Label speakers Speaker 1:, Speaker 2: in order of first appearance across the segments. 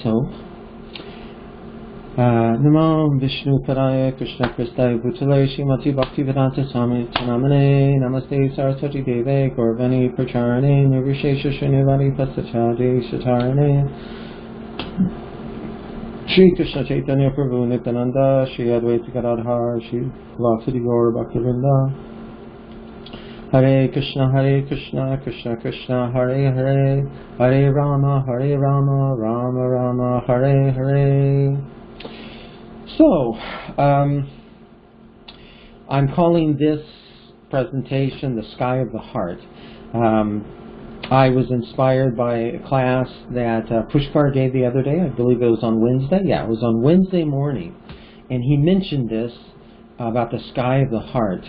Speaker 1: So, Namo Vishnu Padaya Krishna Pristaya Bhutale Shrimati Bhaktivedanta Swami Namane Namaste Saraswati Deve Gaurvani Pracharane Nirvishesha Srinivadi Pasachadi Shatarane Shri Krishna Chaitanya Prabhu Nityananda Shri Advaita Gadadhar Shri Vasudeva Gaur Bhaktivinoda Hare Krishna, Krishna Krishna, Hare Hare, Hare Rama, Rama Rama, Hare Hare. So, I'm calling this presentation The Sky of the Heart. I was inspired by a class that Pushkar gave the other day. I believe it was on Wednesday. Yeah, it was on Wednesday morning. And he mentioned this about the sky of the heart.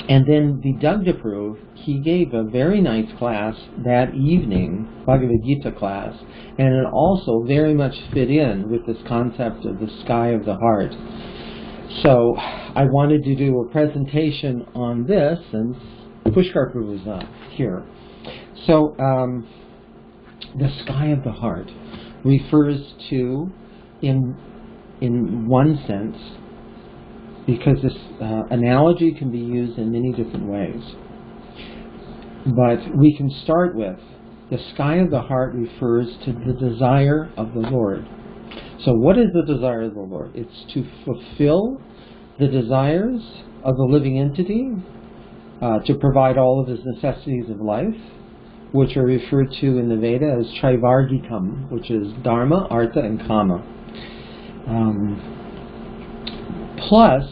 Speaker 1: And then the Dugdaproof, he gave a very nice class that evening, Bhagavad Gita class, and it also very much fit in with this concept of the sky of the heart. So I wanted to do a presentation on this, and Pushkar Prabhu was not here. So the sky of the heart refers to, in one sense, because this analogy can be used in many different ways. But we can start with the sky of the heart refers to the desire of the Lord. So what is the desire of the Lord? It's to fulfill the desires of the living entity, to provide all of his necessities of life, which are referred to in the Veda as Trivargikam, which is Dharma, Artha, and Kama. Plus,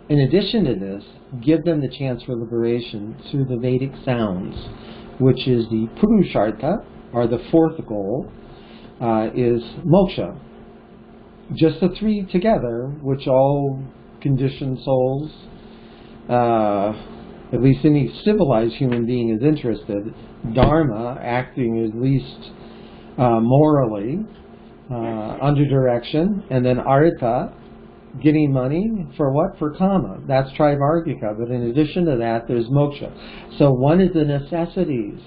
Speaker 1: in addition to this, give them the chance for liberation through the Vedic sounds, which is the Purushartha, or the fourth goal, is moksha. Just the three together, which all conditioned souls, at least any civilized human being is interested, Dharma, acting at least morally, under direction, and then Artha, getting money for what? For Kama. That's Trivargika. But in addition to that, there's moksha. So one is the necessities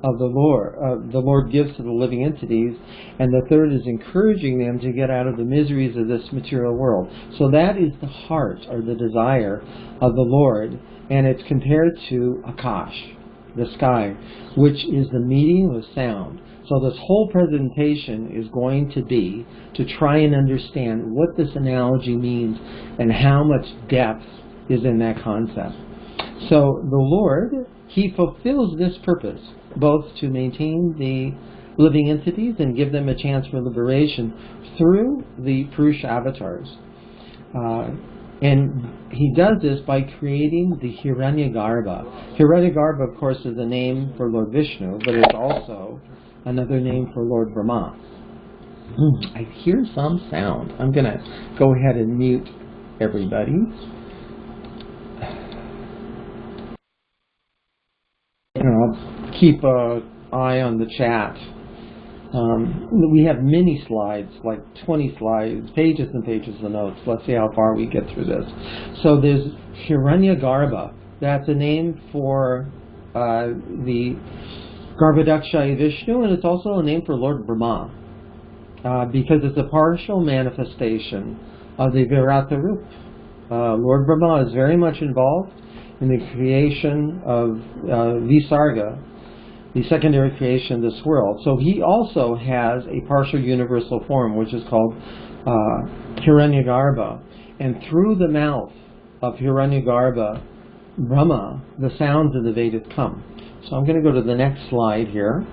Speaker 1: of the Lord gives to the living entities, and the third is encouraging them to get out of the miseries of this material world. So that is the heart, or the desire of the Lord, and it's compared to Akash, the sky, which is the medium of sound. So this whole presentation is going to be to try and understand what this analogy means and how much depth is in that concept. So the Lord, he fulfills this purpose, both to maintain the living entities and give them a chance for liberation through the Purusha avatars. And he does this by creating the Hiranyagarbha. Hiranyagarbha, of course, is a name for Lord Vishnu, but it's also another name for Lord Brahma. I hear some sound. I'm going to go ahead and mute everybody. And I'll keep an eye on the chat. We have many slides, like 20 slides, pages and pages of notes. Let's see how far we get through this. So there's Hiranyagarbha. That's a name for the Garbhodakshaya Vishnu, and it's also a name for Lord Brahma, because it's a partial manifestation of the Virata Rup. Lord Brahma is very much involved in the creation of Visarga, the secondary creation of this world. So he also has a partial universal form, which is called Hiranyagarbha. And through the mouth of Hiranyagarbha, Brahma, the sounds of the Vedas come. So I'm going to go to the next slide here.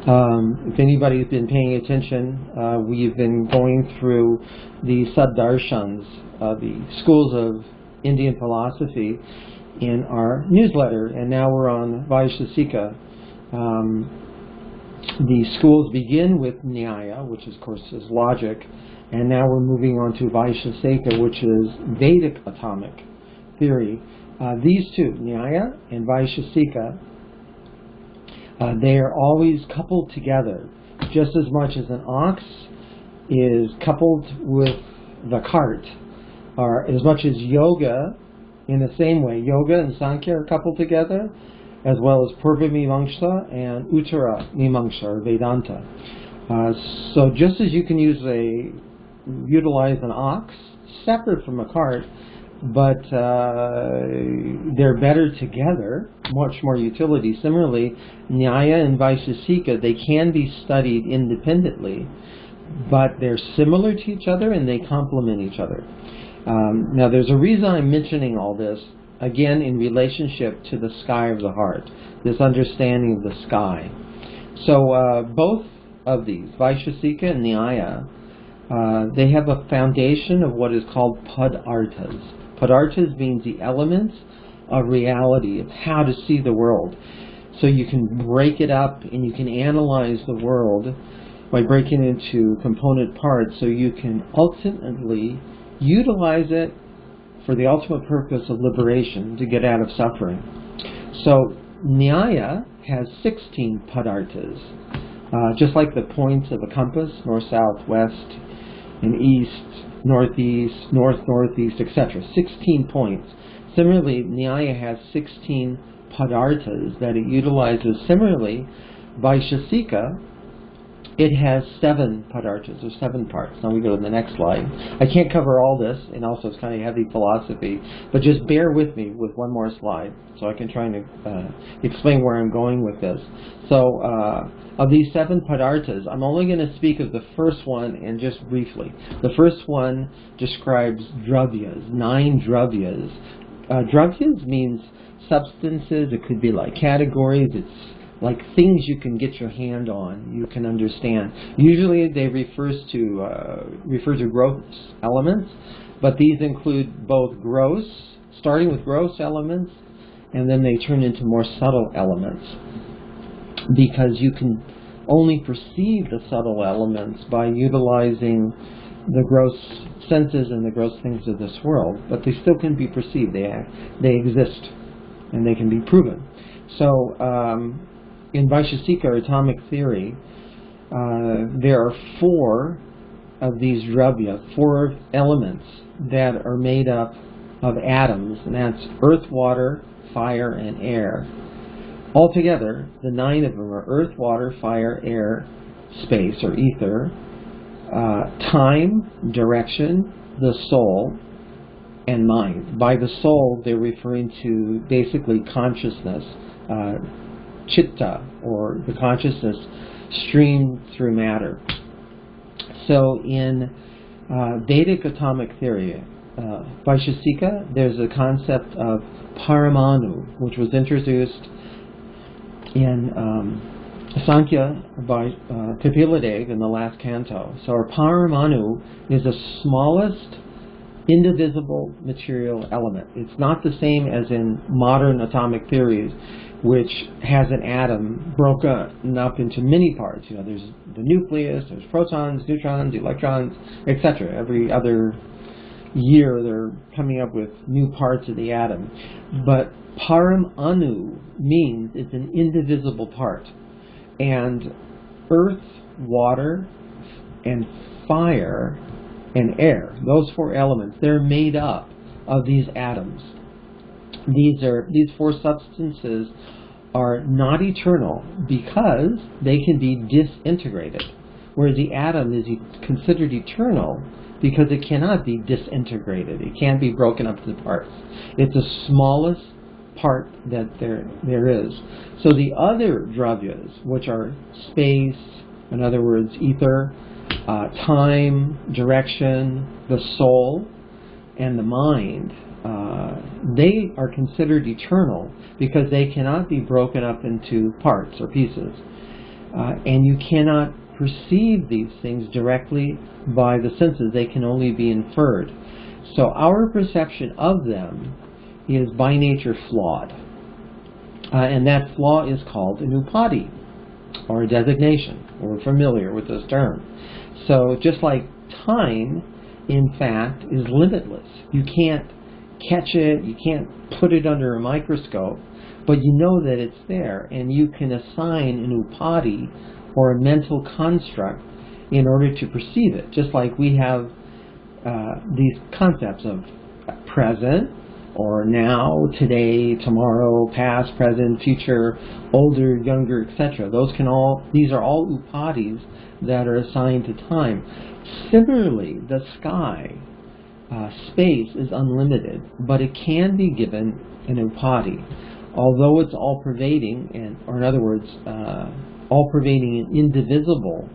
Speaker 1: If anybody's been paying attention, we've been going through the Saddarshans, the schools of Indian philosophy, in our newsletter, and now we're on Vaishesika. The schools begin with Nyaya, which of course is logic, and now we're moving on to Vaishesika, which is Vedic atomic theory. These two, Nyaya and Vaishesika, they are always coupled together, just as much as an ox is coupled with the cart, or as much as yoga, in the same way, yoga and Sankhya are coupled together. as well as Purva Mimamsa and Uttara Mimamsa, or Vedanta. So just as you can utilize an ox separate from a cart, but they're better together, much more utility. Similarly, Nyaya and Vaisheshika, they can be studied independently, but they're similar to each other and they complement each other. Now there's a reason I'm mentioning all this, again in relationship to the sky of the heart, this understanding of the sky. So both of these, Vaisheshika and Nyaya, they have a foundation of what is called padarthas. Padarthas means the elements of reality, of how to see the world. So you can break it up and you can analyze the world by breaking it into component parts, so you can ultimately utilize it for the ultimate purpose of liberation, to get out of suffering. So Nyaya has 16 padarthas, just like the points of a compass, north, south, west, and east, northeast, north, northeast, etc. 16 points. Similarly, Nyaya has 16 padarthas that it utilizes. Similarly, Vaisheshika, it has 7 padarthas, or 7 parts. Now we go to the next slide. I can't cover all this, and also it's kind of heavy philosophy, but just bear with me with one more slide so I can try and explain where I'm going with this. So of these 7 padarthas, I'm only going to speak of the first one, and just briefly. The first one describes dravyas, 9 dravyas. Dravyas means substances. It could be like categories. It's like things you can get your hand on, you can understand. Usually they refer to gross elements, but these include both gross, starting with gross elements, and then they turn into more subtle elements, because you can only perceive the subtle elements by utilizing the gross senses and the gross things of this world, but they still can be perceived. They exist, and they can be proven. So in Vaisheshika, or atomic theory, there are 4 of these dravya, 4 elements that are made up of atoms, and that's earth, water, fire, and air. Altogether, the 9 of them are earth, water, fire, air, space, or ether, time, direction, the soul, and mind. By the soul, they're referring to basically consciousness, chitta, or the consciousness streamed through matter. So in Vedic atomic theory, Vaisheshika, there's a concept of paramanu, which was introduced in Sankhya by Kapila in the last canto. So our paramanu is the smallest indivisible material element. It's not the same as in modern atomic theories, which has an atom broken up into many parts. You know, there's the nucleus, there's protons, neutrons, electrons, etc. Every other year they're coming up with new parts of the atom. But param anu means it's an indivisible part. And earth, water, and fire, and air, those 4 elements, they're made up of these atoms. These 4 substances are not eternal because they can be disintegrated, whereas the atom is considered eternal because it cannot be disintegrated. It can't be broken up into parts. It's the smallest part that there is. So the other dravyas, which are space, in other words, ether, time, direction, the soul, and the mind, they are considered eternal because they cannot be broken up into parts or pieces. And you cannot perceive these things directly by the senses. They can only be inferred. So our perception of them is by nature flawed. And that flaw is called an upadi, or a designation. We're familiar with this term. So just like time, in fact, is limitless. You can't catch it, you can't put it under a microscope, but you know that it's there, and you can assign an upadi, or a mental construct, in order to perceive it. Just like we have these concepts of present, or now, today, tomorrow, past, present, future, older, younger, etc. These are all upadis that are assigned to time. Similarly, the sky, space is unlimited, but it can be given an upadi. Although it's all-pervading, or in other words, all-pervading and indivisible,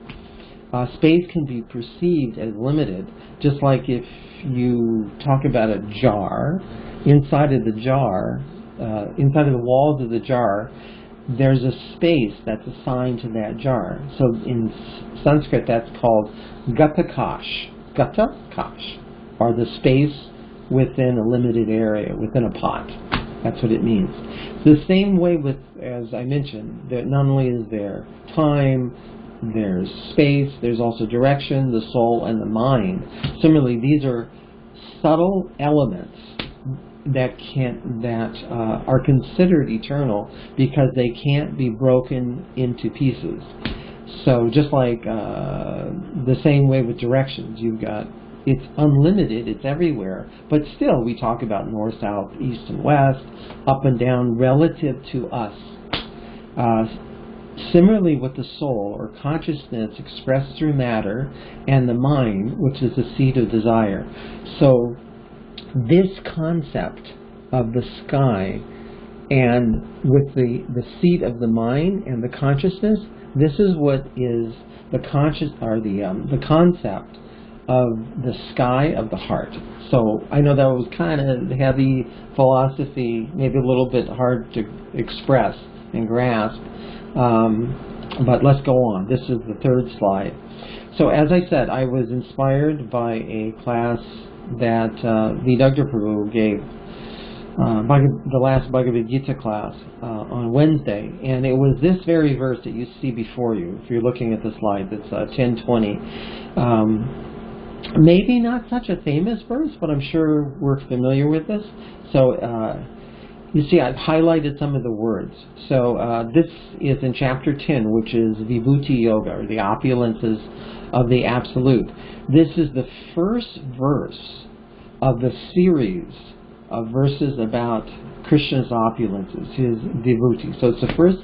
Speaker 1: space can be perceived as limited, just like if you talk about a jar. Inside of the jar, inside of the walls of the jar, there's a space that's assigned to that jar. So in Sanskrit, that's called gatakash. Gatakash, or the space within a limited area, within a pot. That's what it means. The same way with, as I mentioned, that not only is there time, there's space, there's also direction, the soul, and the mind. Similarly, these are subtle elements that are considered eternal because they can't be broken into pieces. So just like the same way with directions, it's unlimited, it's everywhere, but still we talk about north, south, east, and west, up and down relative to us. Similarly with the soul, or consciousness expressed through matter, and the mind, which is the seat of desire. So this concept of the sky, and with the seat of the mind and the consciousness, this is what is the concept of the sky of the heart. So I know that was kind of heavy philosophy, maybe a little bit hard to express and grasp, but let's go on. This is the third slide. So as I said, I was inspired by a class that Vidagdha Prabhu gave, the last Bhagavad Gita class on Wednesday, and it was this very verse that you see before you, if you're looking at the slide, that's 10:20. Maybe not such a famous verse, but I'm sure we're familiar with this. So you see, I've highlighted some of the words. So this is in chapter 10, which is Vibhuti Yoga, or the opulences of the Absolute. This is the first verse of the series of verses about Krishna's opulences, his Vibhuti. So it's the first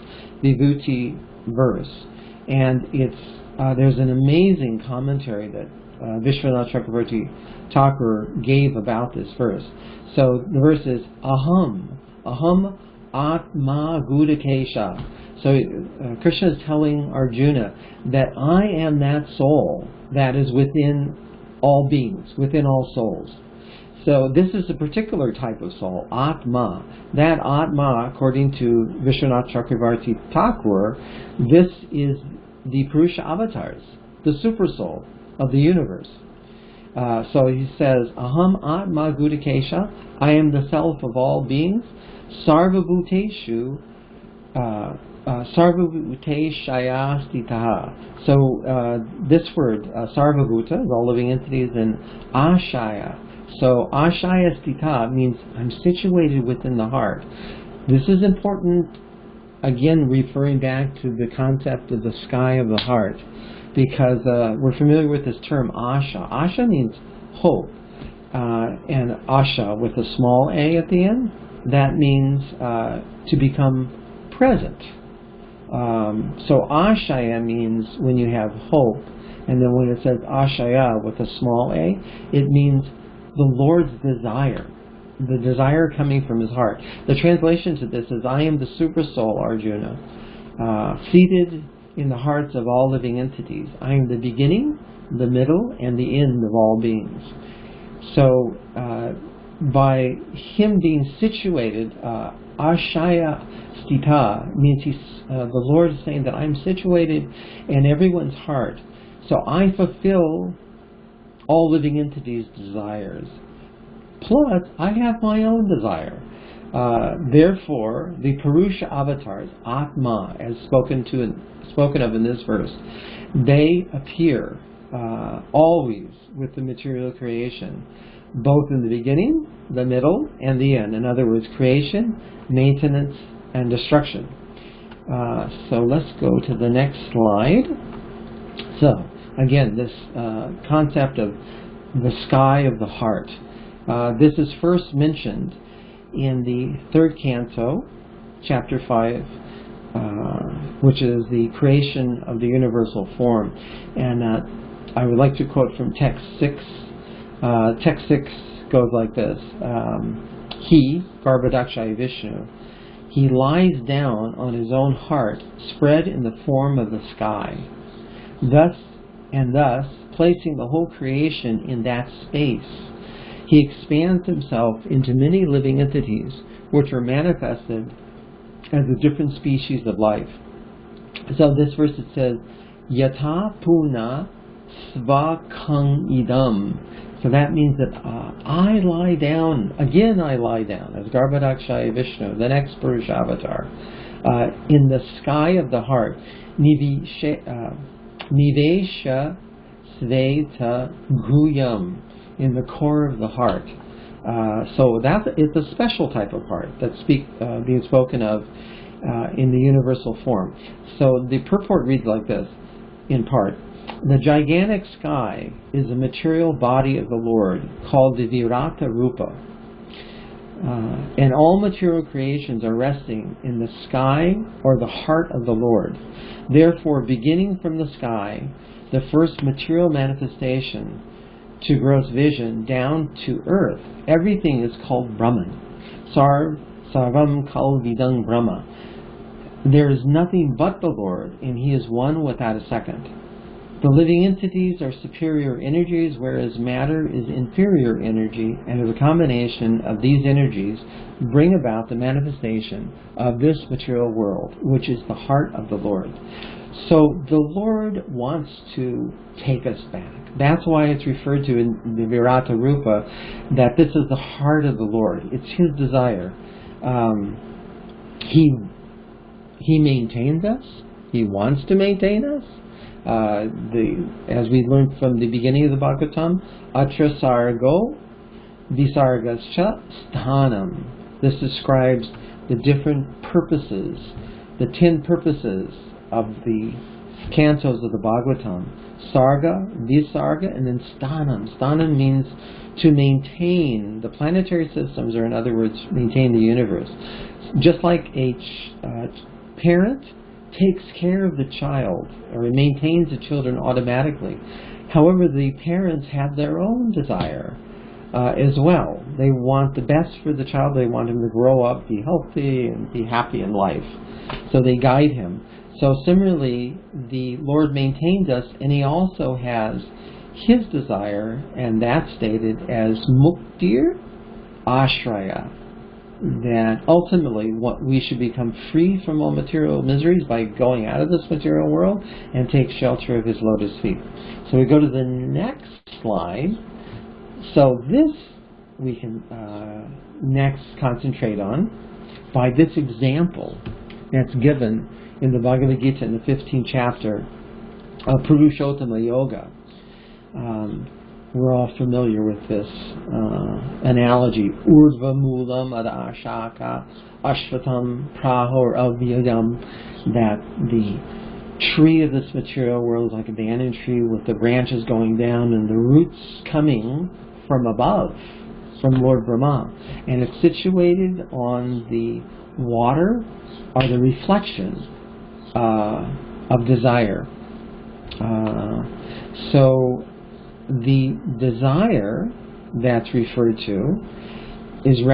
Speaker 1: Vibhuti verse, and there's an amazing commentary that Vishwanath Chakravarti Thakur gave about this verse. So the verse is Aham Atma Gudakesha. So Krishna is telling Arjuna that I am that soul that is within all beings, within all souls. So this is a particular type of soul, Atma. That Atma, according to Vishwanath Chakravarti Thakur, this is the Purusha avatars, the super soul of the universe. So he says, Aham Atma Gudakesha, I am the self of all beings, Sarvabhuteshu Sarvabhuteshaya Stitaha. So this word, Sarvabhuta, is all living entities, and Ashaya. So Ashaya Stita means I'm situated within the heart. This is important, again referring back to the concept of the sky of the heart, because we're familiar with this term Asha. Asha means hope, and Asha with a small a at the end, that means to become present. So Ashaya means when you have hope, and then when it says Ashaya with a small a, it means the Lord's desire, the desire coming from his heart. The translation to this is, I am the super soul, Arjuna, seated in the hearts of all living entities. I am the beginning, the middle, and the end of all beings. So by him being situated, Ashaya Stita means the Lord is saying that I'm situated in everyone's heart. So I fulfill all living entities' desires. Plus, I have my own desire. Therefore, the Purusha avatars, Atma, as spoken of in this verse, they appear always with the material creation, both in the beginning, the middle, and the end. In other words, creation, maintenance, and destruction. So let's go to the next slide. So, again, this concept of the sky of the heart. This is first mentioned in the 3rd canto, chapter 5, which is the creation of the universal form. And I would like to quote from text 6. Text 6 goes like this. He, Garbhodakshaya Vishnu, he lies down on his own heart, spread in the form of the sky. Thus, placing the whole creation in that space, he expands himself into many living entities, which are manifested as the different species of life. So this verse, it says, Yata Puna Svakang Idam. So that means that I lie down, again I lie down, as Garbhodakshaya Vishnu, the next Purush avatar, in the sky of the heart, Nivesha Sveta Guyam, in the core of the heart. So it's a special type of heart that's being spoken of in the universal form. So the purport reads like this, in part. The gigantic sky is a material body of the Lord, called the Virata Rupa. And all material creations are resting in the sky or the heart of the Lord. Therefore, beginning from the sky, the first material manifestation to gross vision down to earth, everything is called Brahman. Sarvam kal vidang Brahma. There is nothing but the Lord, and He is one without a second. The living entities are superior energies, whereas matter is inferior energy, and as a combination of these energies bring about the manifestation of this material world, which is the heart of the Lord. So the Lord wants to take us back. That's why it's referred to in the Virata Rupa that this is the heart of the Lord. It's His desire. He maintains us. He wants to maintain us. As we learned from the beginning of the Bhagavatam, Atra Sargo Visargascha Sthanam. This describes the different purposes, the 10 purposes of the cantos of the Bhagavatam. Sarga, Visarga, and then Sthanam. Sthanam means to maintain the planetary systems, or in other words, maintain the universe. Just like a parent takes care of the child, or maintains the children automatically. However, the parents have their own desire as well. They want the best for the child. They want him to grow up, be healthy, and be happy in life. So they guide him. So similarly, the Lord maintains us, and He also has His desire, and that's stated as Muktir Ashraya, that ultimately we should become free from all material miseries by going out of this material world and take shelter of His lotus feet. So we go to the next slide. So this we can next concentrate on by this example that's given in the Bhagavad Gita in the 15th chapter of Purushottama Yoga. We're all familiar with this analogy. Urdhva Moolam Adashaka Ashvatam Prahor Avyayam, that the tree of this material world is like a banyan tree with the branches going down and the roots coming from above, from Lord Brahma. And it's situated on the water, or the reflection of desire. So the desire that's referred to is a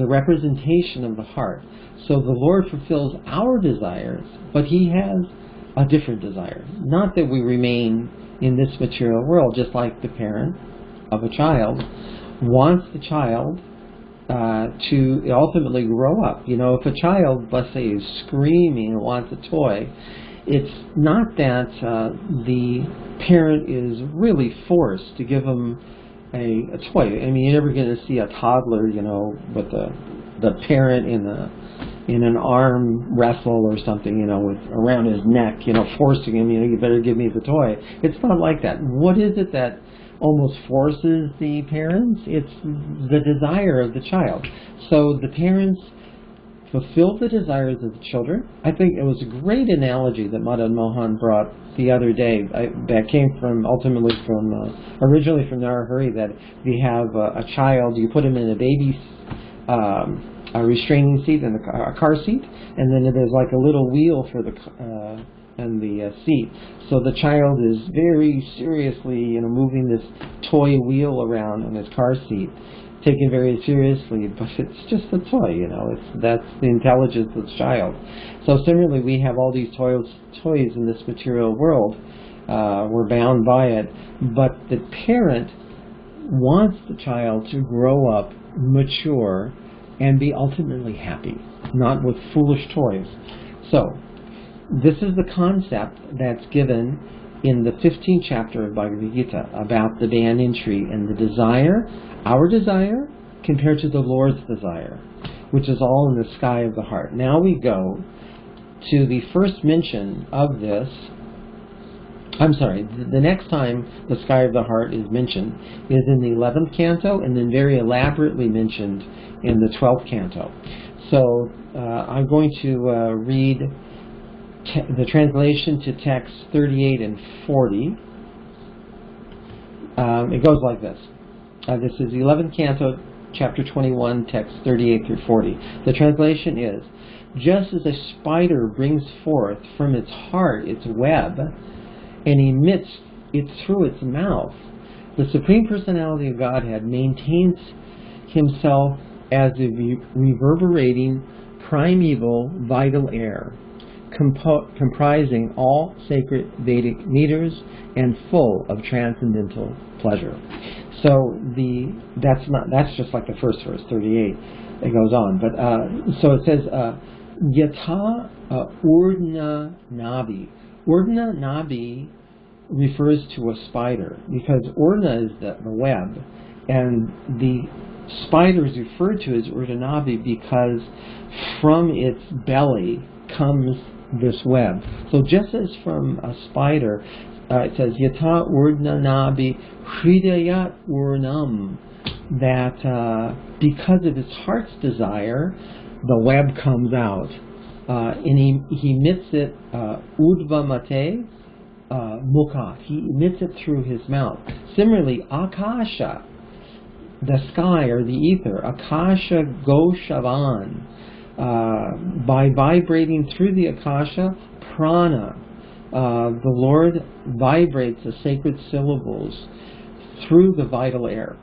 Speaker 1: representation of the heart. So the Lord fulfills our desires, but He has a different desire. Not that we remain in this material world, just like the parent of a child wants the child to ultimately grow up. You know, if a child, let's say, is screaming and wants a toy, it's not that the parent is really forced to give him a toy. I mean, you're never going to see a toddler, you know, with the parent in an arm wrestle or something, you know, with around his neck, you know, forcing him, you know, you better give me the toy. It's not like that. What is it that almost forces the parents? It's the desire of the child. So the parents fulfill the desires of the children. I think it was a great analogy that Madan Mohan brought the other day. That came originally from Narahari, that if you have a child, you put him in a baby a restraining seat and a car seat, and then there's like a little wheel for the seat. So the child is very seriously, moving this toy wheel around in his car seat, taken very seriously, but it's just a toy, that's the intelligence of the child. So similarly, we have all these toys in this material world. We're bound by it, but the parent wants the child to grow up, mature, and be ultimately happy, not with foolish toys. So, this is the concept that's given in the 15th chapter of Bhagavad Gita about the banyan tree and the desire, our desire, compared to the Lord's desire, which is all in the sky of the heart. Now we go to the first mention of this. The next time the sky of the heart is mentioned is in the 11th canto, and then very elaborately mentioned in the 12th canto. So I'm going to read the translation to texts 38 and 40. It goes like this. This is the 11th canto, chapter 21, texts 38 through 40. The translation is, just as a spider brings forth from its heart its web, and emits it through its mouth, the Supreme Personality of Godhead maintains himself as a reverberating, primeval, vital air, comprising all sacred Vedic meters and full of transcendental pleasure. So that's just like the first verse, 38. It goes on, but so it says Yata Urdhna Nabi. Urdhna Nabi refers to a spider, because Urdhna is the web, and the spider is referred to as Urdhna Nabi because from its belly comes this web. So just as from a spider, it says Yata Urdhna Nabi Hridayat Urnam, that because of his heart's desire, the web comes out. And he emits it udva mate mukha. He emits it through his mouth. Similarly, akasha, the sky or the ether, akasha goshavan, by vibrating through the akasha, prana, the Lord vibrates the sacred syllables through the vital air.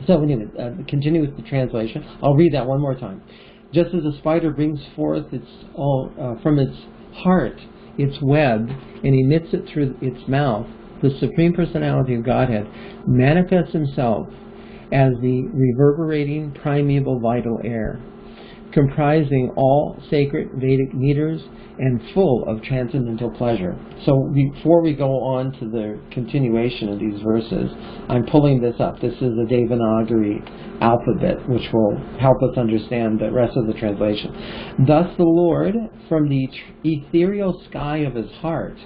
Speaker 1: So anyway, continue with the translation. I'll read that one more time. Just as a spider brings forth from its heart its web and emits it through its mouth, the Supreme Personality of Godhead manifests himself as the reverberating primeval vital air, comprising all sacred Vedic meters and full of transcendental pleasure. So before we go on to the continuation of these verses, I'm pulling this up. This is the Devanagari alphabet, which will help us understand the rest of the translation. Thus the Lord, from the ethereal sky of his heart,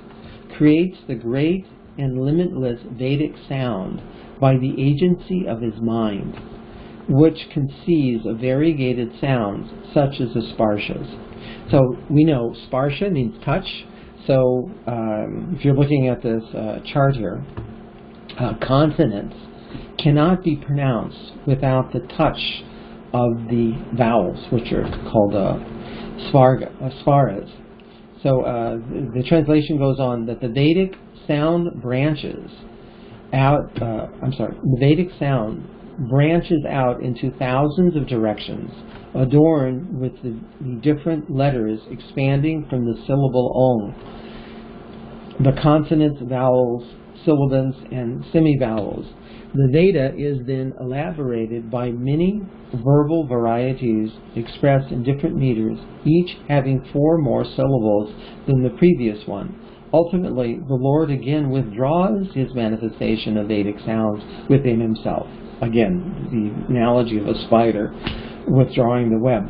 Speaker 1: creates the great and limitless Vedic sound by the agency of his mind, which conceives of variegated sounds such as the sparshas. So we know sparsha means touch. So if you're looking at this chart here, consonants cannot be pronounced without the touch of the vowels, which are called svaras. So the translation goes on that the Vedic sound branches out. The Vedic sound branches out into thousands of directions, adorned with the different letters expanding from the syllable Om, the consonants, vowels, sibilants, and semivowels. The Veda is then elaborated by many verbal varieties expressed in different meters, each having 4 more syllables than the previous one. Ultimately, the Lord again withdraws his manifestation of Vedic sounds within himself. Again, the analogy of a spider withdrawing the web.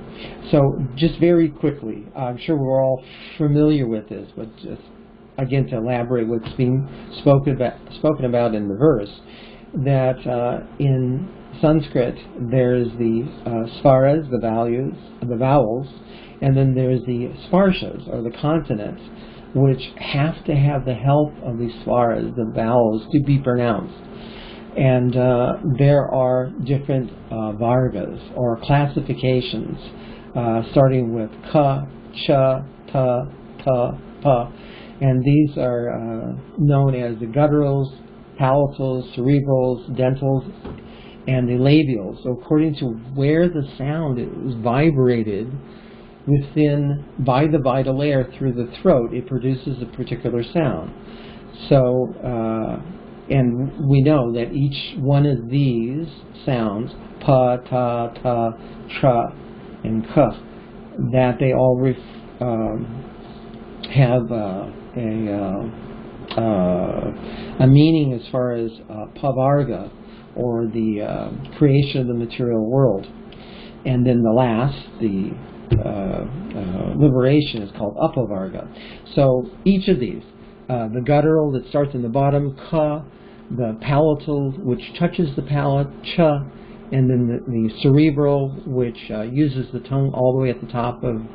Speaker 1: So, just very quickly, I'm sure we're all familiar with this, but just again to elaborate what's being spoken about in the verse, that in Sanskrit there's the svaras, the vowels, and then there's the sparshas, or the consonants, which have to have the help of the svaras, the vowels, to be pronounced. And there are different vargas, or classifications, starting with ka, cha, ta, pa. And these are known as the gutturals, palatals, cerebrals, dentals, and the labials. So according to where the sound is vibrated by the vital air through the throat, it produces a particular sound. So, and we know that each one of these sounds, pa, ta, tra, and ka, that they all have a meaning as far as pavarga, or the creation of the material world. And then the last, the liberation, is called apavarga. So each of these, the guttural that starts in the bottom, ka, the palatal, which touches the palate, cha, and then the cerebral, which uses the tongue all the way at the top of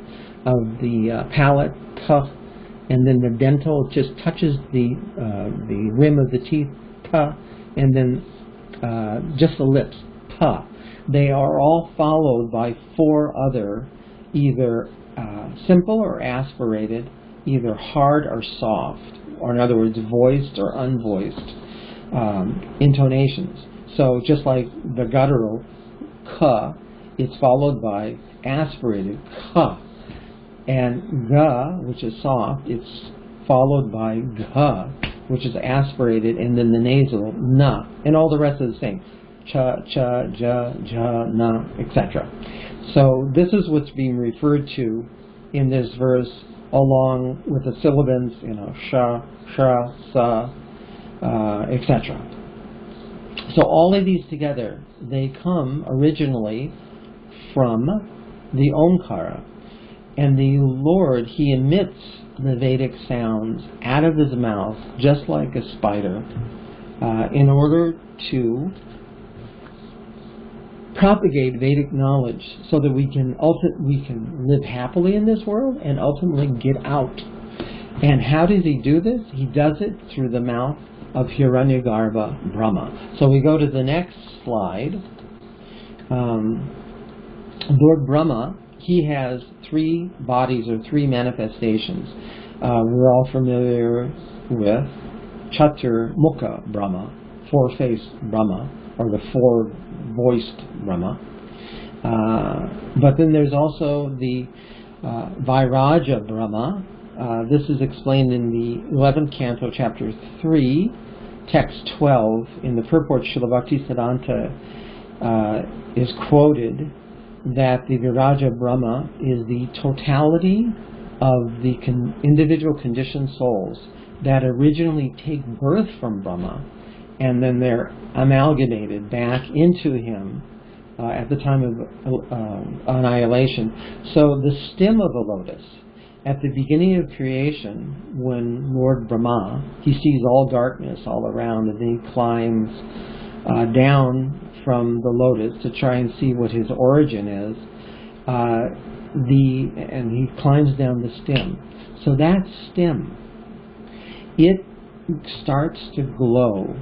Speaker 1: the palate, ta, and then the dental just touches the rim of the teeth, ta, and then just the lips, pa. They are all followed by 4 other, either simple or aspirated, either hard or soft, or in other words, voiced or unvoiced intonations. So just like the guttural ka, it's followed by aspirated ka, and ga, which is soft, it's followed by ga, which is aspirated, and then the nasal na, and all the rest is the same, cha, cha, ja, ja, na, etc. So this is what's being referred to in this verse, along with the sibilants, sha, sha, sa, etc. So all of these together, they come originally from the Omkara. And the Lord, He emits the Vedic sounds out of His mouth, just like a spider, in order to propagate Vedic knowledge, so that we can live happily in this world and ultimately get out. And how does He do this? He does it through the mouth of Hiranyagarbha Brahma. So we go to the next slide. Lord Brahma, He has 3 bodies, or 3 manifestations. We're all familiar with Chaturmukha Brahma, 4-faced Brahma, or the 4-voiced Brahma. But then there's also the Vairaja Brahma. This is explained in the 11th canto, chapter 3, text 12. In the purport, Srila Bhaktisiddhanta is quoted that the Viraja Brahma is the totality of the individual conditioned souls that originally take birth from Brahma, and then they're amalgamated back into him at the time of annihilation. So the stem of a lotus, at the beginning of creation, when Lord Brahma, he sees all darkness all around, and then he climbs down from the lotus to try and see what his origin is, and he climbs down the stem. So that stem, it starts to glow,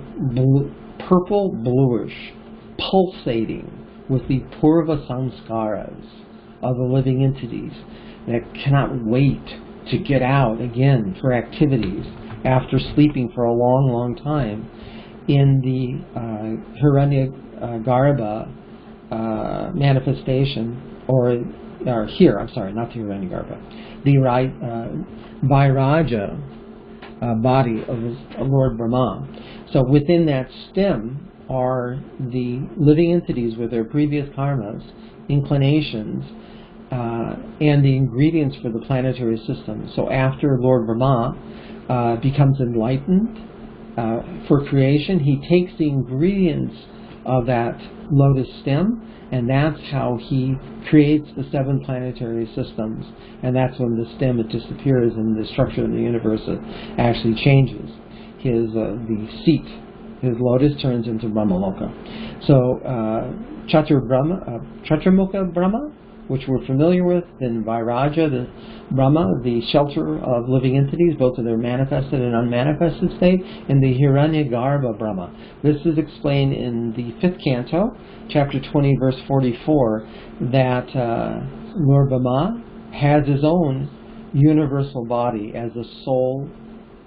Speaker 1: purple bluish, pulsating with the purva samskaras of the living entities that cannot wait to get out again for activities after sleeping for a long, long time in the Hiranyagarbha manifestation, or here, I'm sorry, not the Hiranyagarbha, the Vairaja body of Lord Brahma. So within that stem are the living entities with their previous karmas, inclinations, and the ingredients for the planetary system. So after Lord Brahma becomes enlightened for creation, he takes the ingredients of that lotus stem, and that's how he creates the 7 planetary systems. And that's when the stem, it disappears, and the structure of the universe actually changes. The seat, his lotus, turns into Brahmaloka. So Chaturmukha Brahma, which we're familiar with, then Vairaja, the Brahma, the shelter of living entities, both in their manifested and unmanifested state, and the Hiranyagarbha Brahma. This is explained in the 5th canto, chapter 20, verse 44, that Lord Brahma has his own universal body as the soul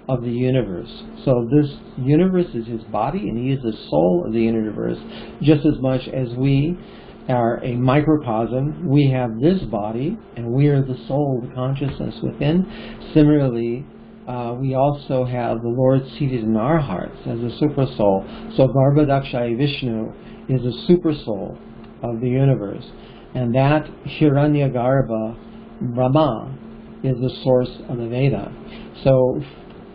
Speaker 1: of the universe. So this universe is his body, and he is the soul of the universe, just as much as we are a microcosm. We have this body, and we are the soul, the consciousness within. Similarly, we also have the Lord seated in our hearts as a super soul. So Garbhodakshaya Vishnu is a super soul of the universe, and that Hiranyagarbha Brahma is the source of the Veda. So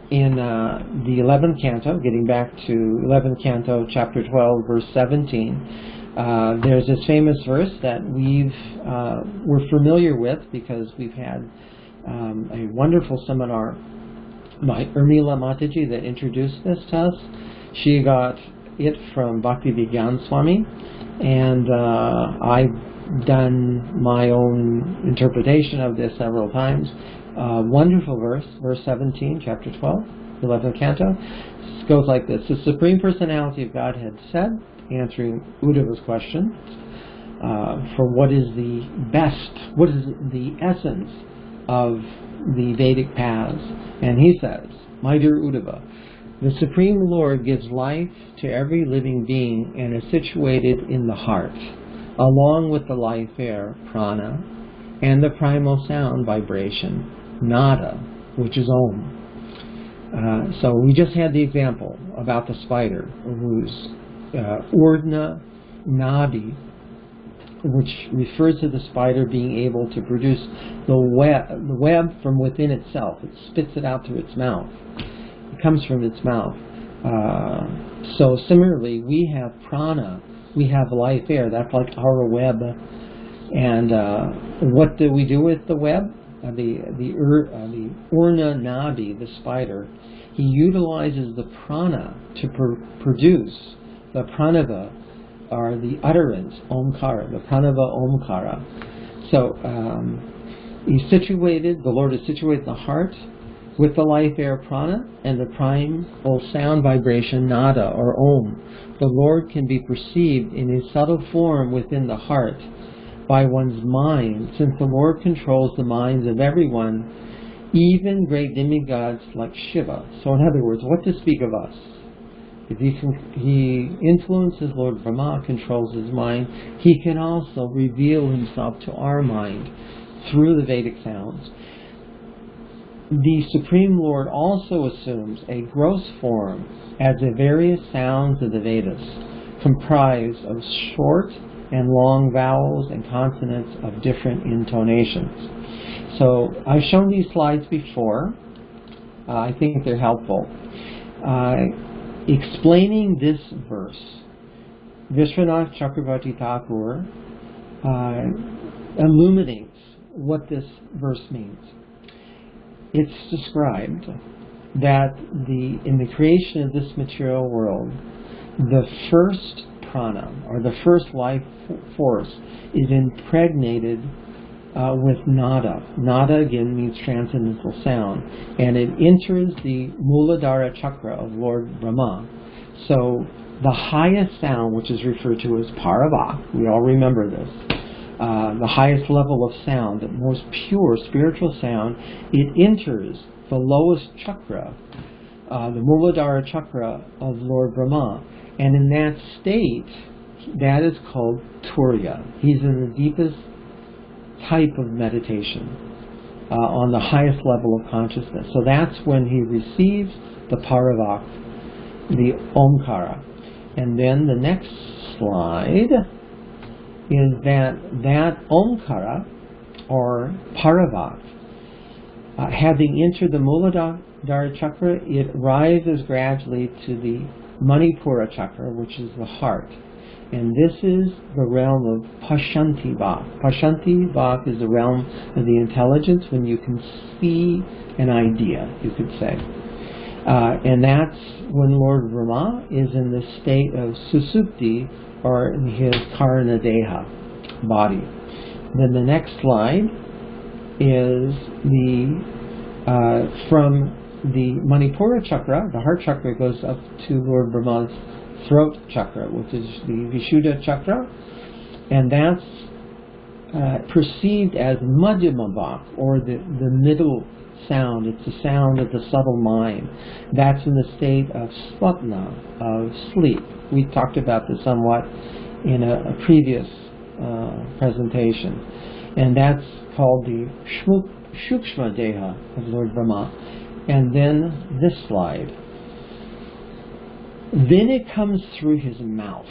Speaker 1: in the 11th canto, getting back to 11th canto, chapter 12, verse 17, there's this famous verse that we're familiar with because we've had a wonderful seminar by Urmila Mataji that introduced this to us. She got it from Bhakti Vigyan Swami, and I've done my own interpretation of this several times. Wonderful verse 17, chapter 12, 11th canto. It goes like this: the Supreme Personality of Godhead said, answering Uddhava's question, for what is the best, what is the essence of the Vedic paths? And he says, my dear Uddhava, the Supreme Lord gives life to every living being and is situated in the heart, along with the life air, prana, and the primal sound vibration, nada, which is Om. So we just had the example about the spider, whose Urdhna Nadi, which refers to the spider being able to produce the web from within itself. It spits it out through its mouth. It comes from its mouth. So similarly, we have prana, we have life air. That's like our web. And what do we do with the web? The Urdhna Nadi, the spider, he utilizes the prana to produce the pranava, or the utterance, omkara, the pranava omkara. So he's situated, the Lord is situated in the heart with the life air prana and the primal sound vibration nada, or om. The Lord can be perceived in his subtle form within the heart by one's mind, since the Lord controls the minds of everyone, even great demigods like Shiva. So in other words, what to speak of us? If he influences Lord Brahma, controls his mind, he can also reveal himself to our mind through the Vedic sounds. The Supreme Lord also assumes a gross form as the various sounds of the Vedas, comprised of short and long vowels and consonants of different intonations. So I've shown these slides before. I think they're helpful. Explaining this verse, Vishwanath Chakravarti Thakur illuminates what this verse means. It's described that in the creation of this material world, the first prana, or the first life force, is impregnated with nada. Nada again means transcendental sound, and it enters the Muladhara chakra of Lord Brahma. So the highest sound, which is referred to as Paravak, we all remember this, the highest level of sound, the most pure spiritual sound, it enters the lowest chakra, the Muladhara chakra of Lord Brahma. And in that state, that is called Turiya. He's in the deepest type of meditation, on the highest level of consciousness. So that's when he receives the Paravak, the Omkara. And then the next slide is that Omkara, or Paravak, having entered the Muladhara chakra, it rises gradually to the Manipura chakra, which is the heart. And this is the realm of Pashanti Vak. Pashanti Vak is the realm of the intelligence, when you can see an idea, you could say. And that's when Lord Brahma is in the state of Susupti, or in his Karana Deha body. Then the next slide is from the Manipura chakra, the heart chakra, goes up to Lord Brahma's throat chakra, which is the Vishuddha chakra, and that's perceived as Madhyama Vak, or the middle sound. It's the sound of the subtle mind. That's in the state of swapna, of sleep. We talked about this somewhat in a previous presentation, and that's called the Shukshma Deha of Lord Brahma. And then this slide. Then it comes through his mouth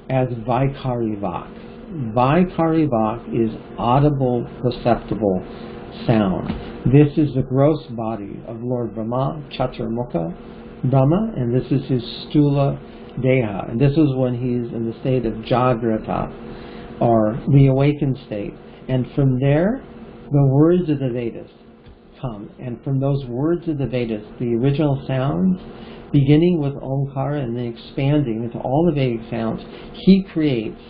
Speaker 1: as Vaikari Vak. Vaikari Vak is audible, perceptible sound. This is the gross body of Lord Brahma, Chaturmukha Brahma, and this is his Stula Deha. And this is when he's in the state of Jagrata, or the awakened state. And from there, the words of the Vedas come. And from those words of the Vedas, the original sounds, beginning with Omkara and then expanding into all the Vedic sounds, he creates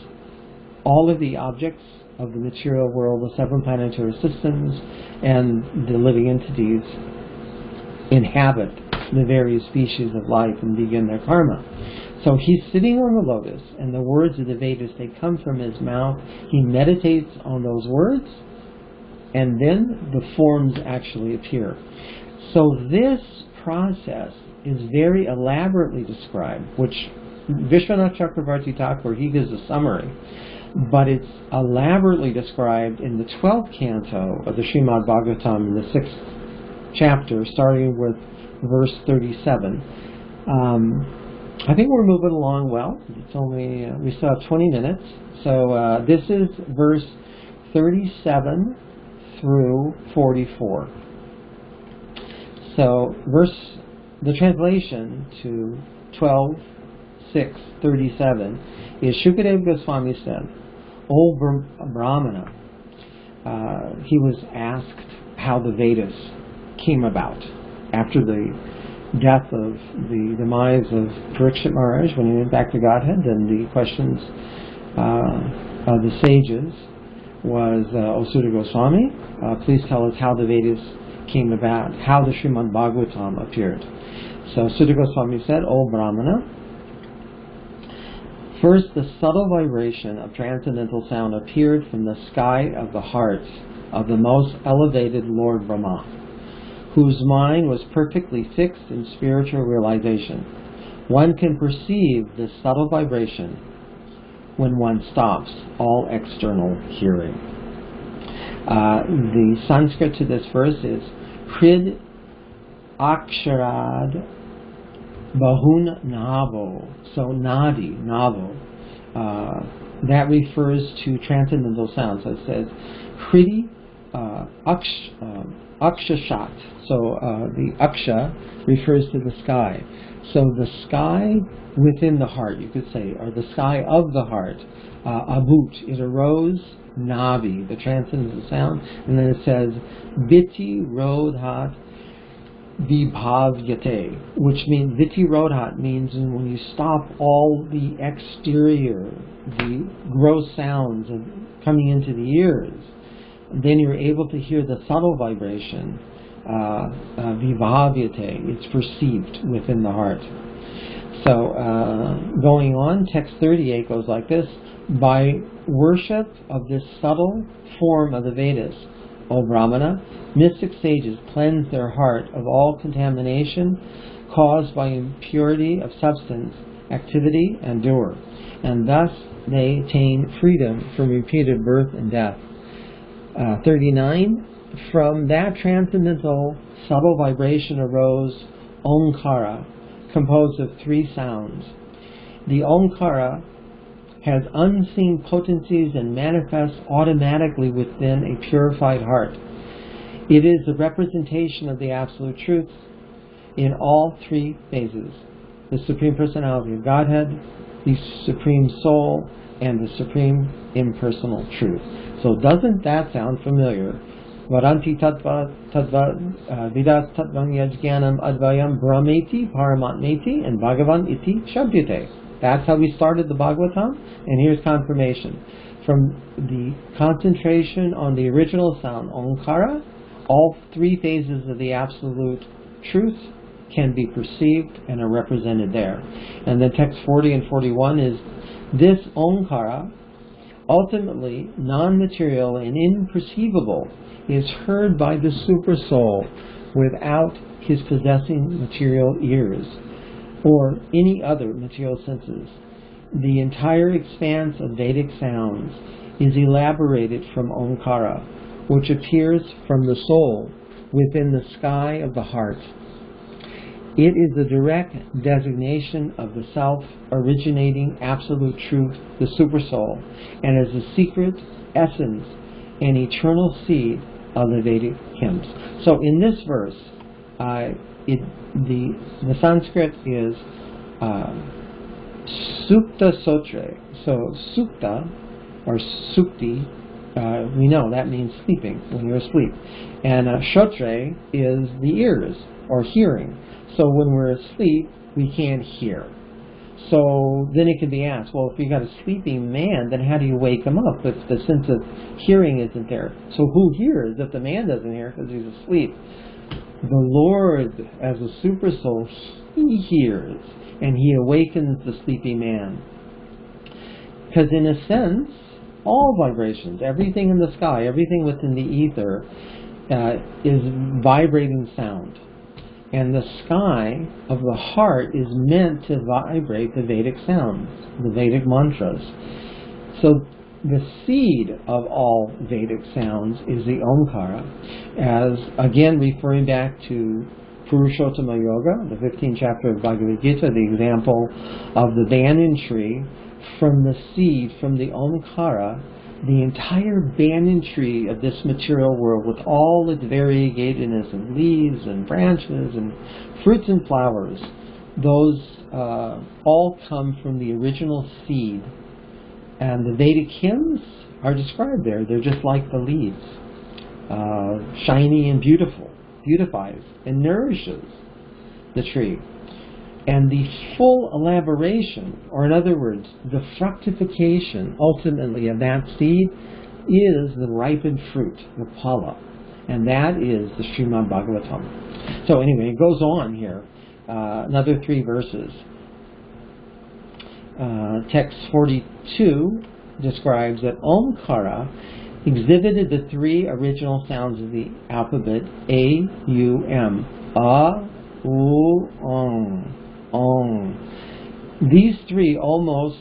Speaker 1: all of the objects of the material world, the seven planetary systems, and the living entities inhabit the various species of life and begin their karma. So he's sitting on the lotus, and the words of the Vedas, they come from his mouth. He meditates on those words, and then the forms actually appear. So this process is very elaborately described, which Vishwanath Chakravarti Thakur, he gives a summary, but it's elaborately described in the 12th canto of the Srimad Bhagavatam, in the 6th chapter, starting with verse 37. I think we're moving along well. It's only, we still have 20 minutes. So this is verse 37 through 44. So the translation to 12:6:37 is Shukadeva Goswami said, O Brahmana, he was asked how the Vedas came about after the death of the demise of Parikshit Maharaj when he went back to Godhead. And the questions of the sages was, O Sutta Goswami, please tell us how the Vedas came about, how the Srimad Bhagavatam appeared. So Sutta Goswami said, O Brahmana, first the subtle vibration of transcendental sound appeared from the sky of the hearts of the most elevated Lord Brahma, whose mind was perfectly fixed in spiritual realization. One can perceive this subtle vibration when one stops all external hearing. The Sanskrit to this verse is Hrid Aksharad Bahun Navo. So Nadi, Navo. That refers to transcendental sound. So it says Hridi Akshashat. So the Aksha refers to the sky. So the sky within the heart, you could say, or the sky of the heart. Abut, it arose, Navi, the transcendental sound. And then it says Viti Rodhat Vibhavyate, which means Viti Rodhat means when you stop all the exterior, the gross sounds of coming into the ears, then you're able to hear the subtle vibration, Vibhavyate, it's perceived within the heart. So, going on, text 38 goes like this: by worship of this subtle form of the Vedas, O Brahmana, mystic sages cleanse their heart of all contamination caused by impurity of substance, activity, and doer, and thus they attain freedom from repeated birth and death. 39. From that transcendental subtle vibration arose Omkara, composed of 3 sounds. The Omkara has unseen potencies and manifests automatically within a purified heart. It is the representation of the Absolute Truth in all 3 phases: the Supreme Personality of Godhead, the Supreme Soul, and the Supreme Impersonal Truth. So doesn't that sound familiar? Varanti tattva vidas tattvang yajnanam advayam brahmeti paramatmeti and bhagavan iti shabdyate. That's how we started the Bhagavatam, and here's confirmation. from the concentration on the original sound, Omkara, all three phases of the absolute truth can be perceived and are represented there. And then text 40 and 41 is this Omkara, ultimately non-material and imperceivable, is heard by the super soul without his possessing material ears or any other material senses. The entire expanse of Vedic sounds is elaborated from Omkara, which appears from the soul within the sky of the heart. It is the direct designation of the self-originating absolute truth, the Supersoul, and is the secret essence and eternal seed of the Vedic hymns. So in this verse, the Sanskrit is Sukta Sotre. So Sukta, or Sukti, we know that means sleeping, when you're asleep. And Shotre is the ears, or hearing. So when we're asleep, we can't hear. So then it can be asked, well, if you got a sleeping man, then how do you wake him up if the sense of hearing isn't there? So who hears if the man doesn't hear because he's asleep? The Lord, as a super soul, he hears, and he awakens the sleepy man. Because in a sense, all vibrations, everything in the sky, everything within the ether, is vibrating sound. And the sky of the heart is meant to vibrate the Vedic sounds, the Vedic mantras. So the seed of all Vedic sounds is the Omkara, as again referring back to Purushottama Yoga, the 15th chapter of Bhagavad Gita, the example of the banyan tree. From the seed, from the Omkara, the entire banyan tree of this material world, with all its variegatedness of leaves and branches and fruits and flowers, those all come from the original seed. And the Vedic hymns are described there. They're just like the leaves, shiny and beautiful, beautifies and nourishes the tree. And the full elaboration, or in other words, the fructification ultimately of that seed is the ripened fruit, the phala. And that is the Srimad Bhagavatam. So anyway, it goes on here. Another 3 verses. Text 42 describes that Omkara exhibited the 3 original sounds of the alphabet A, U, M. A, U, Om. These 3, almost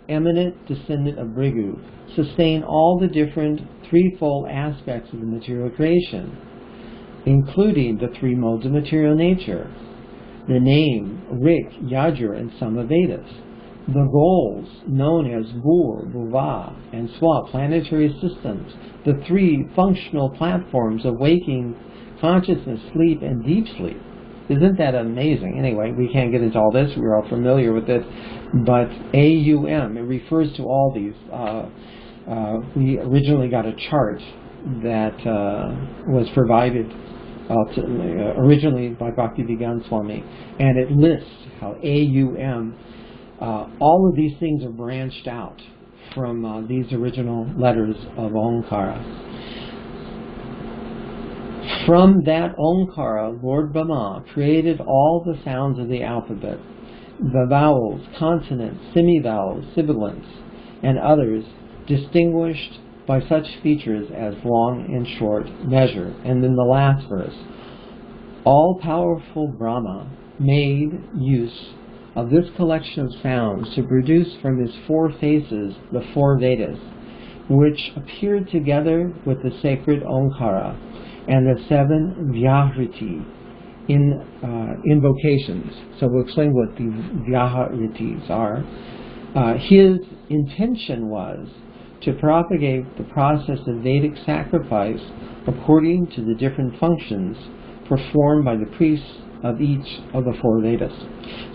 Speaker 1: eminent descendant of Brigu, sustain all the different threefold aspects of the material creation, including the 3 modes of material nature, the name, Rik, Yajur, and Samavedas, the goals known as Bhur, Bhuva, and Swa, planetary systems, the 3 functional platforms of waking consciousness, sleep, and deep sleep. Isn't that amazing? Anyway, we can't get into all this. We're all familiar with it. But AUM, it refers to all these. We originally got a chart that was provided originally by Bhaktivedanta Swami, and it lists how AUM, all of these things are branched out from these original letters of Omkara. From that Omkara, Lord Brahma created all the sounds of the alphabet, the vowels, consonants, semivowels, sibilants, and others, distinguished by such features as long and short measure. And then the last verse, all-powerful Brahma made use of this collection of sounds to produce from his 4 faces the 4 Vedas, which appeared together with the sacred Omkara and the 7 Vyahriti invocations. So we'll explain what the Vyahritis are. His intention was to propagate the process of Vedic sacrifice according to the different functions performed by the priests of each of the 4 Vedas.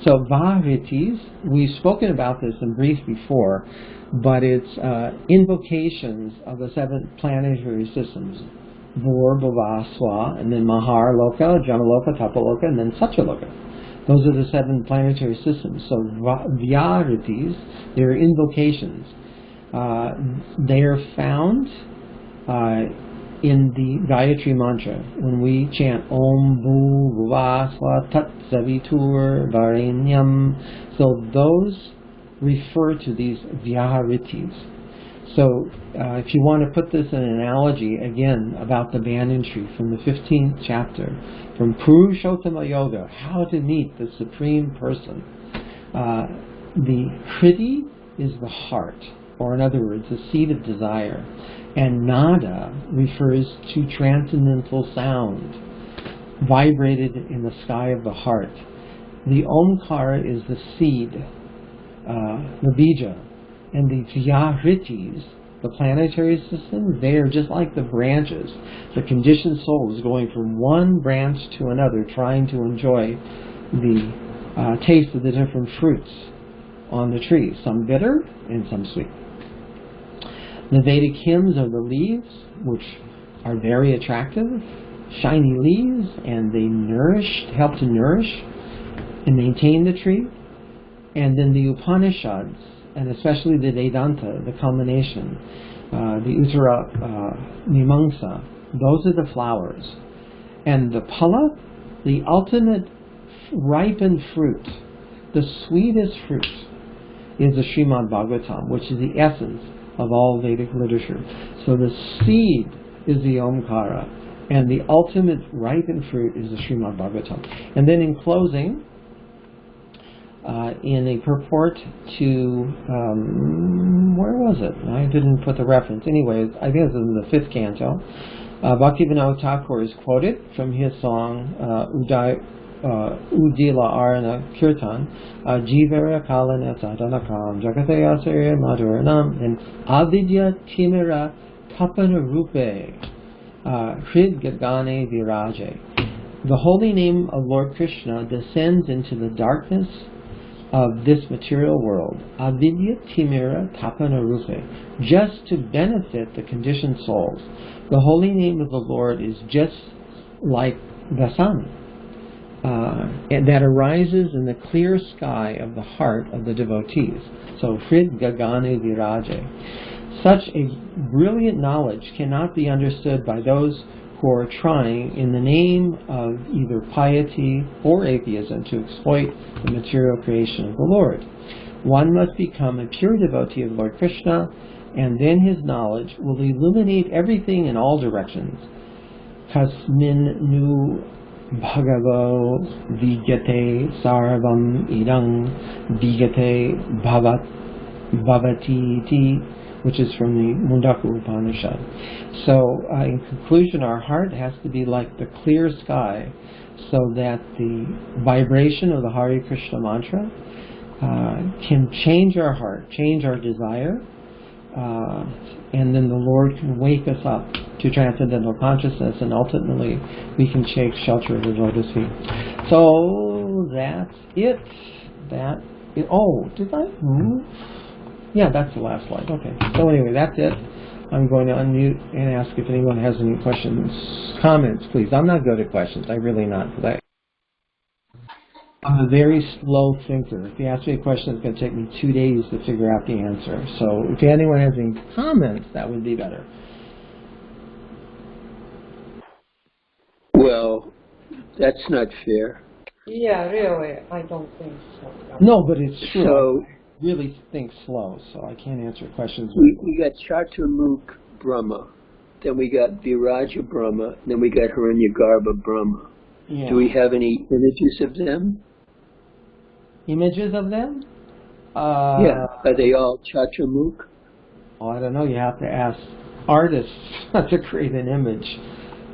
Speaker 1: So Vyahritis, we've spoken about this in brief before, but it's invocations of the 7 planetary systems. Bhur, Bhuva, Swa, and then Mahar Loka, Jamaloka, Tapaloka, and then Satyaloka. Those are the 7 planetary systems. So Vyahritis, they're invocations. They are found in the Gayatri mantra when we chant Om Bhu Bhuva Swa Tat Savitur Varenyam. So those refer to these Vyaharitis. So if you want to put this in an analogy, again, about the banyan tree from the 15th chapter, from Purushottama Yoga, how to meet the Supreme Person, the Hridi is the heart, or in other words, the seat of desire. And Nada refers to transcendental sound, vibrated in the sky of the heart. The Omkara is the seed, the bija. And the Vyahritis, the planetary systems, they are just like the branches. The conditioned soul is going from one branch to another, trying to enjoy the taste of the different fruits on the tree, some bitter and some sweet. The Vedic hymns are the leaves, which are very attractive, shiny leaves, and they help to nourish and maintain the tree. And then the Upanishads, and especially the Vedanta, the culmination, the Uttara Mimamsa, those are the flowers. And the Phala, the ultimate ripened fruit, the sweetest fruit, is the Srimad Bhagavatam, which is the essence of all Vedic literature. So the seed is the Omkara, and the ultimate ripened fruit is the Srimad Bhagavatam. And then in closing, in a purport to, where was it? I didn't put the reference. Anyway, I think it's in the 5th canto. Bhaktivinoda Thakur is quoted from his song, Udila Arana Kirtan, Jivara Kalana Sadanakam, Jagataya Surya Madhuranam, and Avidya Timira Tapana Rupe, Hrid Gagane Viraje. The holy name of Lord Krishna descends into the darkness of this material world, avidya timira tapana rupe, just to benefit the conditioned souls. The holy name of the Lord is just like the sun that arises in the clear sky of the heart of the devotees. So, Hrid Gagane Viraje. Such a brilliant knowledge cannot be understood by those who are trying, in the name of either piety or atheism, to exploit the material creation of the Lord. One must become a pure devotee of Lord Krishna, and then his knowledge will illuminate everything in all directions. Kasmin nu bhagavo vigate sarvam idang vigate bhavati iti, which is from the Mundaka Upanishad. So, in conclusion, our heart has to be like the clear sky, so that the vibration of the Hare Krishna mantra can change our heart, change our desire, and then the Lord can wake us up to transcendental consciousness, and ultimately we can take shelter of the lotus feet. So that's it. Oh, did I move? Yeah, that's the last slide. Okay. So anyway, that's it. I'm going to unmute and ask if anyone has any questions, comments, please. I'm not good at questions. I'm really not. I'm a very slow thinker. If you ask me a question, it's going to take me 2 days to figure out the answer. So if anyone has any comments, that would be better.
Speaker 2: Well, that's not fair.
Speaker 3: Yeah, really, I don't think so.
Speaker 1: No, but it's true.
Speaker 2: So,
Speaker 1: I really think slow, so I can't answer questions.
Speaker 2: We got Chaturmukh Brahma, then we got Viraja Brahma, then we got Hiranyagarbha Brahma.
Speaker 1: Yeah.
Speaker 2: Do we have any images of them?
Speaker 1: Images of them?
Speaker 2: Yeah. Are they all Chaturmukh?
Speaker 1: Well, I don't know. You have to ask artists to create an image.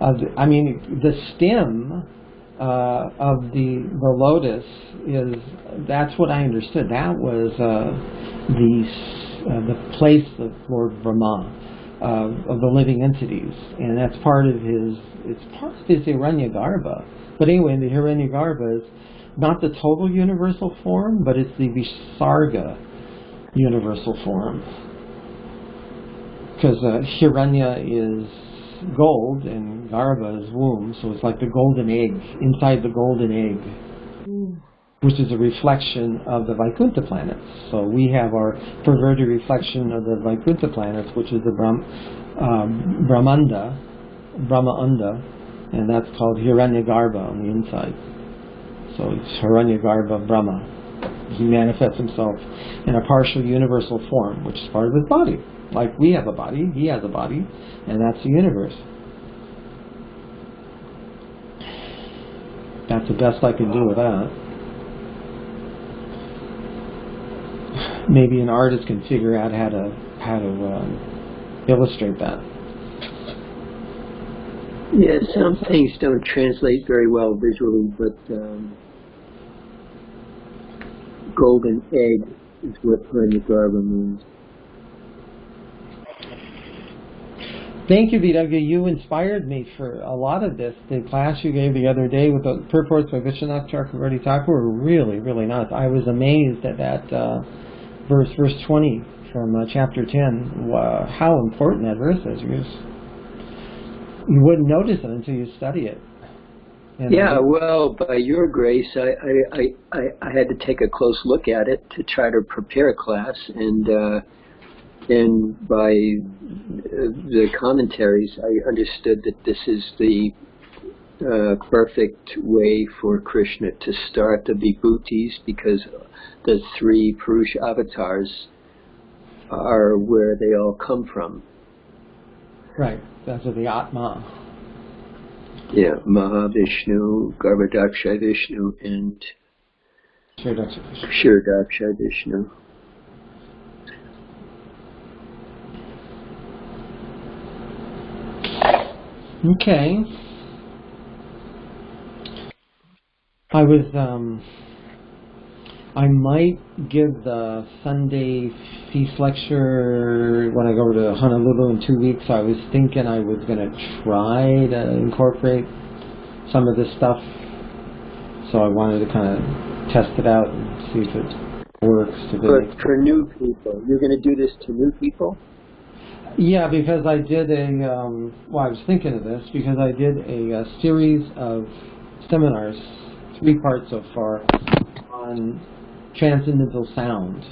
Speaker 1: The stem of the lotus that's what I understood. That was the place of Lord Brahma, of the living entities, and that's part of his Hiranyagarbha. But anyway, the Hiranyagarbha is not the total universal form, but it's the Visarga universal form. Because Hiranya is gold and Garbha is womb, so it's like the golden egg inside the golden egg. which is a reflection of the Vaikuntha planets. So we have our perverted reflection of the Vaikuntha planets, which is the Brahmanda, and that's called Hiranyagarbha on the inside. So it's Hiranyagarbha Brahma. He manifests himself in a partial universal form, which is part of his body. Like we have a body, he has a body, and that's the universe. That's the best I can do with that. Maybe an artist can figure out how to illustrate that.
Speaker 2: Yeah, some things don't translate very well visually, but golden egg is what Hiranyagarbha means.
Speaker 1: Thank you, Vidagya. You inspired me for a lot of this. The class you gave the other day with the purports by Vishwanath Chakravarti Thakur were really, really nice. I was amazed at that verse 20 from chapter 10. How important that verse is. You wouldn't notice it until you study it. And
Speaker 2: yeah, well, by your grace, I had to take a close look at it to try to prepare a class, and by the commentaries, I understood that this is the perfect way for Krishna to start the vibhutis, because the three Purusha avatars are where they all come from.
Speaker 1: Right, that's the Atma.
Speaker 2: Yeah, Mahavishnu, Garbhodakshay Vishnu, and Kshirodakshay Vishnu.
Speaker 1: Okay. I might give the Sunday feast lecture when I go over to Honolulu in 2 weeks. I was thinking I was going to try to incorporate some of this stuff. So I wanted to kind of test it out and see if it works.
Speaker 2: But for new people, you're going to do this to new people?
Speaker 1: Yeah, because I did I was thinking of this because I did a series of seminars, 3 parts so far, on transcendental sound,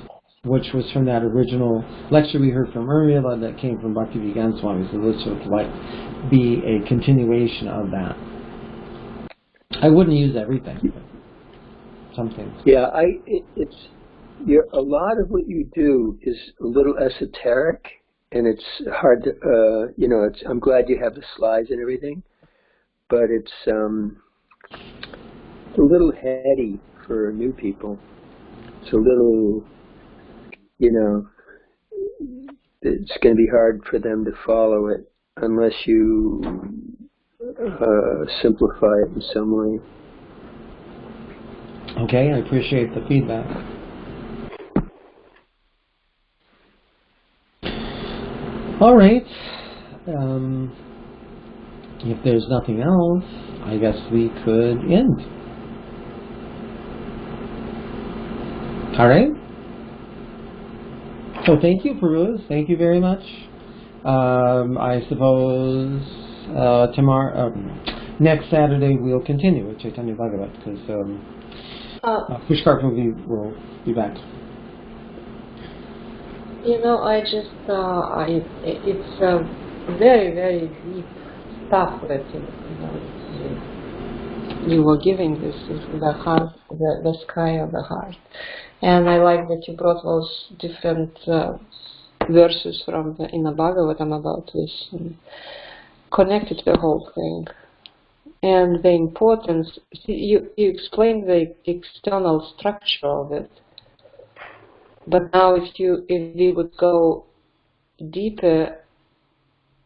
Speaker 1: which was from that original lecture we heard from Urmila that came from Bhaktivedanta Swami. So this would be a continuation of that. I wouldn't use everything, but some things.
Speaker 2: Yeah, a lot of what you do is a little esoteric, and it's hard to, I'm glad you have the slides and everything, but it's a little heady for new people. It's a little, it's going to be hard for them to follow it unless you simplify it in some way.
Speaker 1: Okay, I appreciate the feedback. All right. If there's nothing else, I guess we could end. All right. So thank you, Peruz. Thank you very much. I suppose next Saturday we'll continue with Chaitanya Bhagavat because Pushkar will be back.
Speaker 3: I just it's very, very deep stuff that you were giving this is the heart, the sky of the heart. And I like that you brought those different verses from in the Bhagavatam about this and connected the whole thing. And the importance, you explained the external structure of it. But now if we would go deeper,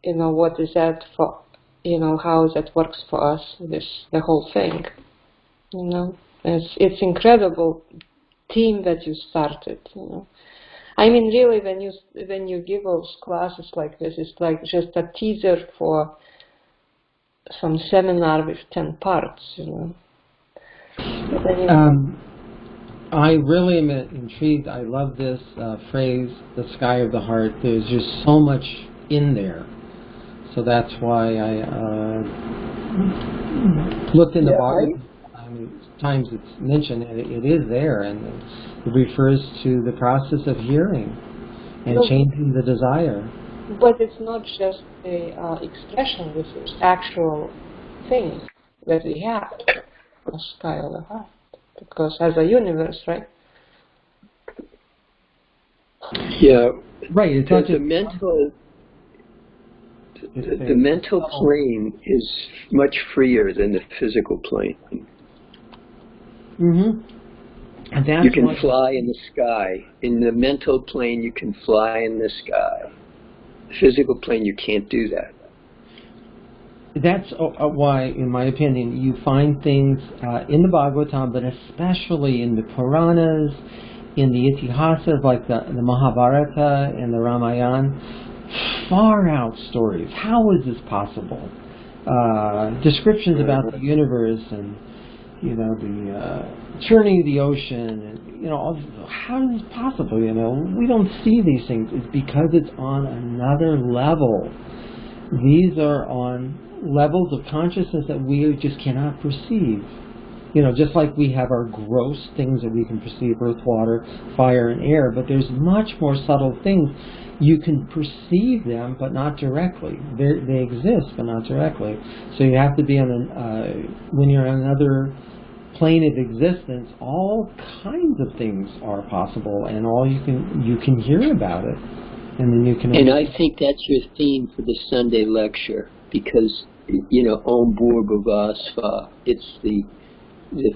Speaker 3: what is that for, how that works for us, the whole thing, It's incredible team that you started, I mean, really, when you give those classes like this, it's like just a teaser for some seminar with 10 parts,
Speaker 1: I really am intrigued. I love this phrase, the sky of the heart. There's just so much in there. So that's why I looked in the Bhagavatam. times it's mentioned, and it is there, and it refers to the process of hearing and changing the desire.
Speaker 3: But it's not just a expression. This is actual thing that we have, the sky of the heart, because as a universe, right?
Speaker 2: Yeah,
Speaker 1: right. It's not just
Speaker 2: the mental plane is much freer than the physical plane.
Speaker 1: Mm-hmm. And that's
Speaker 2: you can fly in the sky. In the mental plane, you can fly in the sky. The physical plane, you can't do that.
Speaker 1: That's why, in my opinion, you find things in the Bhagavatam, but especially in the Puranas, in the Itihasas, like the Mahabharata and the Ramayana, far out stories. How is this possible? Descriptions about the universe and, the churning of the ocean, and, how is this possible? We don't see these things. It's because it's on another level. These are on levels of consciousness that we just cannot perceive. Just like we have our gross things that we can perceive, earth, water, fire, and air, but there's much more subtle things. You can perceive them, but not directly. They exist, but not directly. So you have to be on when you're on another plane of existence, all kinds of things are possible, and you can hear about it, and then you can.
Speaker 2: And I think that's your theme for the Sunday lecture, because Om Bhurбhuva Sva. It's the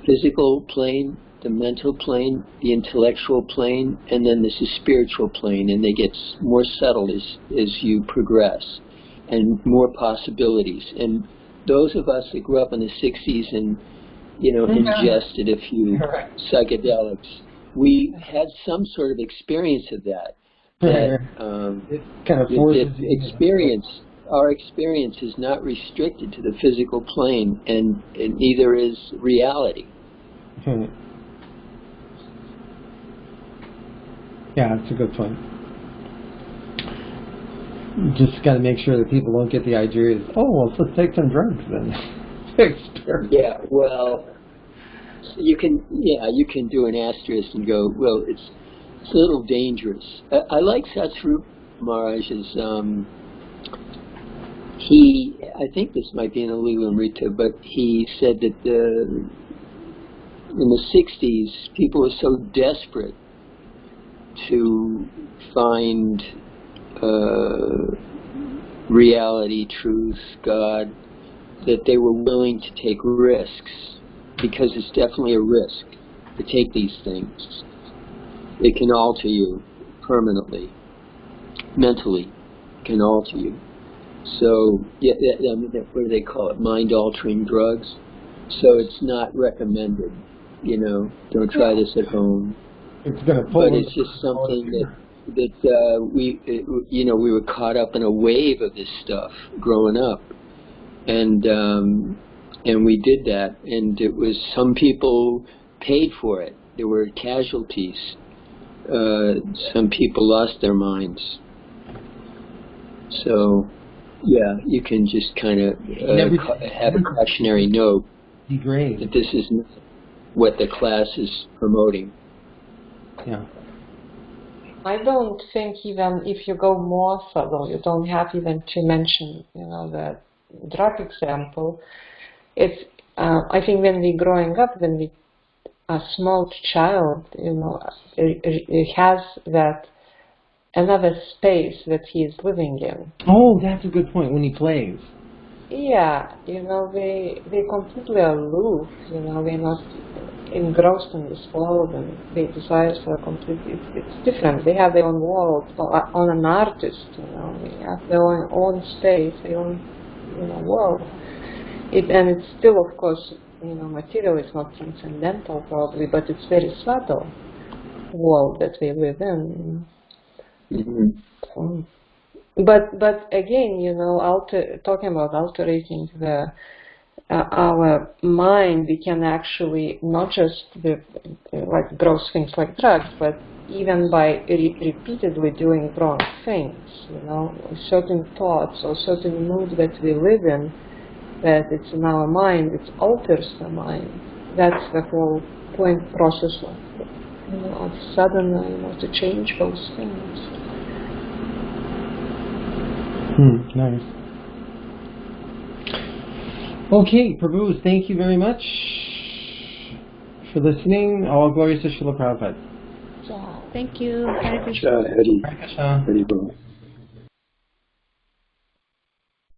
Speaker 2: physical plane, the mental plane, the intellectual plane, and then there's the spiritual plane, and they get more subtle as you progress, and more possibilities. And those of us that grew up in the 60s and ingested a few psychedelics, we had some sort of experience of that.
Speaker 1: It kind of forces
Speaker 2: our experience is not restricted to the physical plane, and neither is reality.
Speaker 1: Yeah, that's a good point. Just got to make sure that people don't get the idea of, let's take some drugs then.
Speaker 2: Yeah, well, you can do an asterisk and go, well, it's a little dangerous. I like Satsvarupa Maharaj's. I think this might be in the Lilamrita, but he said that in the 60s, people were so desperate to find reality, truth, God, that they were willing to take risks, because it's definitely a risk to take these things. It can alter you permanently, mentally, it can alter you. So, what do they call it? Mind-altering drugs. So it's not recommended. Don't try this at home.
Speaker 1: It's going to pull.
Speaker 2: But it's just something that we were caught up in a wave of this stuff growing up, and we did that, and it was, some people paid for it. There were casualties. Some people lost their minds. So. Yeah, you can just kind of have a cautionary note that this is not what the class is promoting.
Speaker 1: Yeah.
Speaker 3: I don't think, even if you go more subtle, you don't have even to mention, the drug example. It's I think when we're growing up, when a small child, it has that another space that he is living in.
Speaker 1: Oh, that's a good point. When he plays.
Speaker 3: Yeah, they completely aloof. They're not engrossed in this world, and their desires are completely. It's different. They have their own world. On an artist, they have their own space, their own world. And it's still, of course, material is not transcendental probably, but it's very subtle world that we live in.
Speaker 2: Mm-hmm.
Speaker 3: But again, talking about altering our mind, we can actually not just like gross things like drugs, but even by repeatedly doing wrong things, certain thoughts or certain moods that we live in, that it's in our mind, it alters the mind. that's the whole point process of, of sadhana, to change those things.
Speaker 1: Nice. Okay, Prabhu, thank you very much for listening. All glories to Srila Prabhupada.
Speaker 3: Yeah.
Speaker 4: Thank you. Hare Krishna.
Speaker 2: Hari
Speaker 1: Hare Krishna.
Speaker 2: Hari Bol.